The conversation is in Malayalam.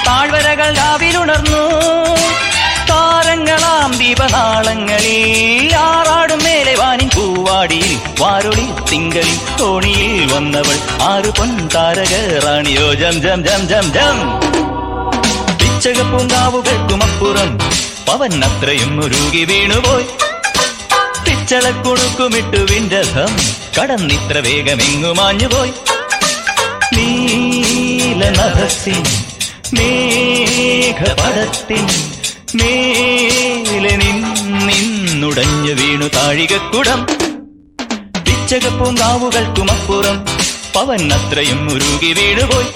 താഴ്വരകൾ രാവിലുണർന്നു താരങ്ങളാം ദീപനാളങ്ങളിൽ ആറാടും മേലെ വാനിൻ പൂവാടിയിൽ വാരൊളി തിങ്കളിൽ തോണിയിൽ വന്നവൾ ആറ് പൊൻ താരക റാണിയോ ജം ജം ജം ജം ജം. പിച്ചകപ്പൂങ്കാവുകൾക്കുമപ്പുറം പവൻ അത്രയും ഉരുകി വീണുപോയി. പിച്ചളക്കുണുക്കുമിട്ടു വിൻരഥം കടന്നിത്ര വേഗമെങ്ങു മാഞ്ഞുപോയി. നീലനഭസിൻ മേഘപടത്തിൻ മേലെ നിന്നുടഞ്ഞു വീണു താഴികക്കുടം. പിച്ചകപ്പൂങ്കാവുകൾക്കുമപ്പുറം പവൻ അത്രയും ഉരുകി വീണുപോയി.